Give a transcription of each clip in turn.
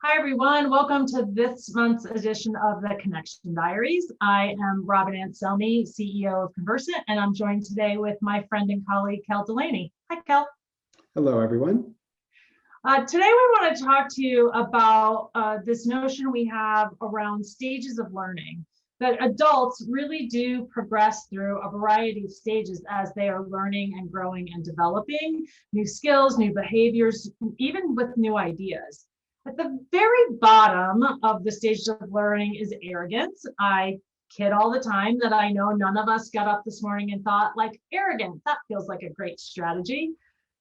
Hi, everyone. Welcome to this month's edition of the Connection Diaries. I am Robin Anselmi, CEO of Conversant, and I'm joined today with my friend and colleague, Kel Delaney. Hi, Kel. Hello, everyone. Today, we want to talk to you about this notion we have around stages of learning, that adults really do progress through a variety of stages as they are learning and growing and developing new skills, new behaviors, even with new ideas. At the very bottom of the stages of learning is arrogance. I kid all the time that I know none of us got up this morning and thought, like, arrogant, that feels like a great strategy.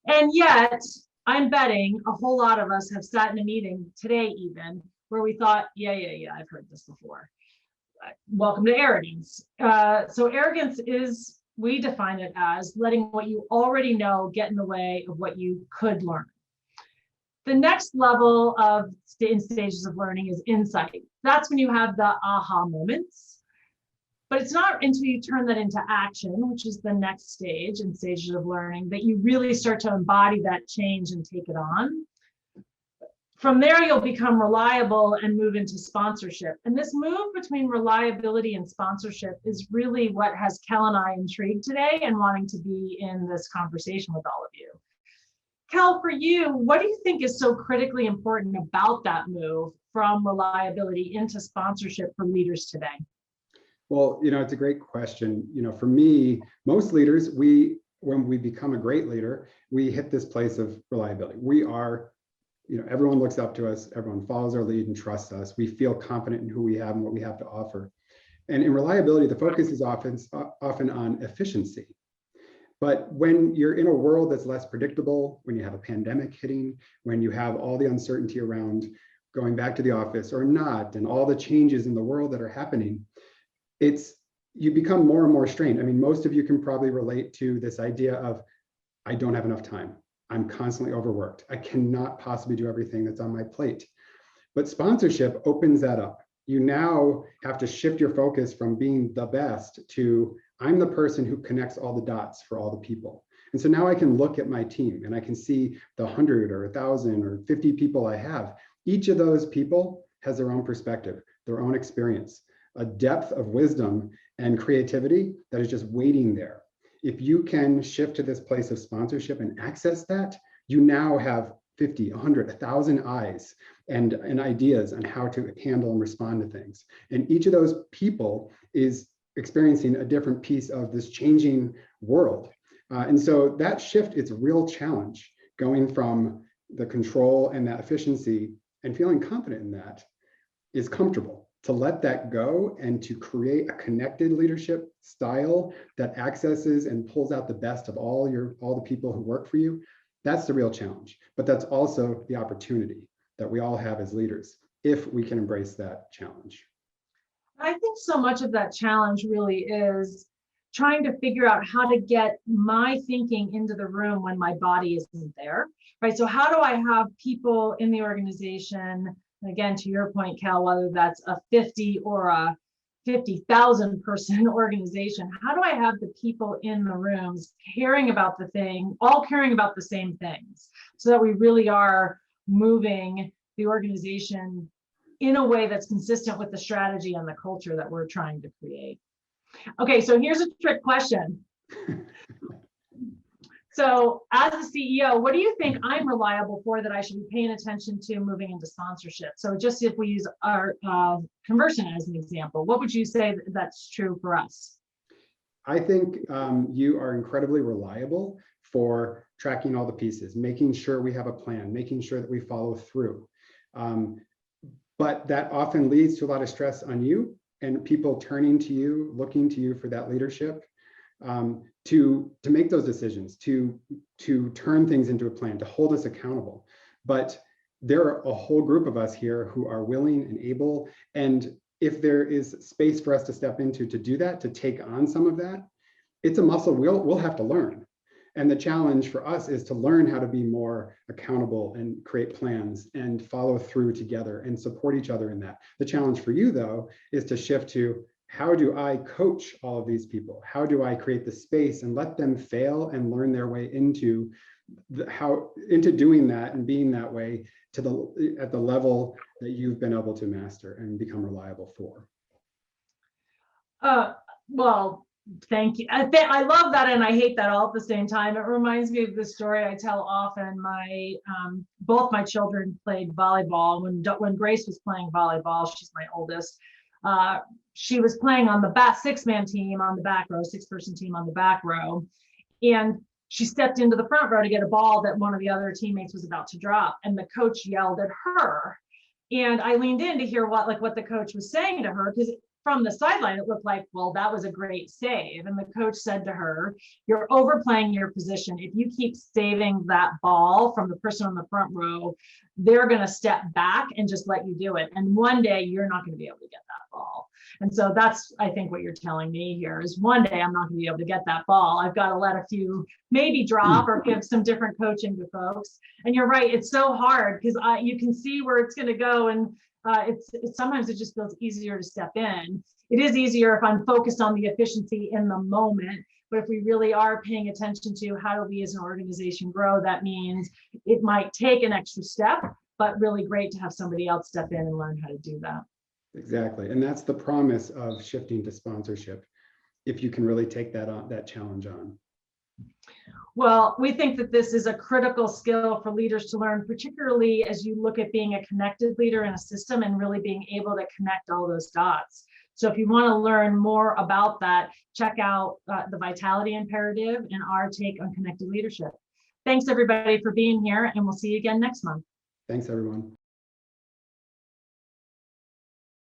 And yet, I'm betting a whole lot of us have sat in a meeting today even where we thought, yeah, I've heard this before. Welcome to arrogance. So arrogance is, we define it as letting what you already know get in the way of what you could learn. The next level of stages of learning is insight. That's when you have the aha moments, but it's not until you turn that into action, which is the next stage in stages of learning, that you really start to embody that change and take it on. From there, you'll become reliable and move into sponsorship. And this move between reliability and sponsorship is really what has Kel and I intrigued today and wanting to be in this conversation with all of you. Kel, for you, what do you think is so critically important about that move from reliability into sponsorship for leaders today? Well, it's a great question. For me, most leaders, when we become a great leader, we hit this place of reliability. We are, everyone looks up to us, everyone follows our lead and trusts us. We feel confident in who we have and what we have to offer. And in reliability, the focus is often on efficiency. But when you're in a world that's less predictable, when you have a pandemic hitting, when you have all the uncertainty around going back to the office or not, and all the changes in the world that are happening, you become more and more strained. I mean, most of you can probably relate to this idea of, I don't have enough time. I'm constantly overworked. I cannot possibly do everything that's on my plate. But sponsorship opens that up. You now have to shift your focus from being the best to, I'm the person who connects all the dots for all the people. And so now I can look at my team and I can see the 100 or 1,000 or 50 people I have. Each of those people has their own perspective, their own experience, a depth of wisdom and creativity that is just waiting there. If you can shift to this place of sponsorship and access that, you now have 50, 100, 1,000 eyes and ideas on how to handle and respond to things. And each of those people is experiencing a different piece of this changing world. And so that shift, it's a real challenge, going from the control and that efficiency and feeling confident in that is comfortable. To let that go and to create a connected leadership style that accesses and pulls out the best of all the people who work for you, that's the real challenge. But that's also the opportunity that we all have as leaders, if we can embrace that challenge. I think so much of that challenge really is trying to figure out how to get my thinking into the room when my body isn't there, right? So how do I have people in the organization, and again, to your point, Cal, whether that's a 50 or a 50,000 person organization, how do I have the people in the rooms caring about the thing, all caring about the same things, so that we really are moving the organization in a way that's consistent with the strategy and the culture that we're trying to create? Okay, so here's a trick question. So as a CEO, what do you think I'm reliable for that I should be paying attention to moving into sponsorship? So just if we use our Conversant as an example, what would you say that's true for us? I think you are incredibly reliable for tracking all the pieces, making sure we have a plan, making sure that we follow through. But that often leads to a lot of stress on you and people turning to you, looking to you for that leadership, to make those decisions, to turn things into a plan, to hold us accountable. But there are a whole group of us here who are willing and able, and if there is space for us to step into to do that, to take on some of that, it's a muscle we'll have to learn. And the challenge for us is to learn how to be more accountable and create plans and follow through together and support each other in that. The challenge for you, though, is to shift to, how do I coach all of these people? How do I create the space and let them fail and learn their way into how into doing that and being that way to at the level that you've been able to master and become reliable for. Well, thank you. I love that, and I hate that all at the same time. It reminds me of the story I tell often. Both my children played volleyball. When Grace was playing volleyball, she's my oldest. She was playing on the six-man team on the back row, six-person team on the back row, and she stepped into the front row to get a ball that one of the other teammates was about to drop, and the coach yelled at her. And I leaned in to hear what the coach was saying to her, because from the sideline, it looked like, well, that was a great save. And the coach said to her, you're overplaying your position. If you keep saving that ball from the person on the front row, they're going to step back and just let you do it. And one day you're not going to be able to get that ball. And so that's, I think, what you're telling me here is one day I'm not going to be able to get that ball. I've got to let a few maybe drop or give some different coaching to folks. And you're right. It's so hard because you can see where it's going to go. And sometimes it just feels easier to step in. It is easier if I'm focused on the efficiency in the moment, but if we really are paying attention to how do we as an organization grow, that means it might take an extra step, but really great to have somebody else step in and learn how to do that. Exactly, and that's the promise of shifting to sponsorship, if you can really take that challenge on. Well, we think that this is a critical skill for leaders to learn, particularly as you look at being a connected leader in a system and really being able to connect all those dots. So if you want to learn more about that, check out the Vitality Imperative and our take on connected leadership. Thanks, everybody, for being here, and we'll see you again next month. Thanks, everyone.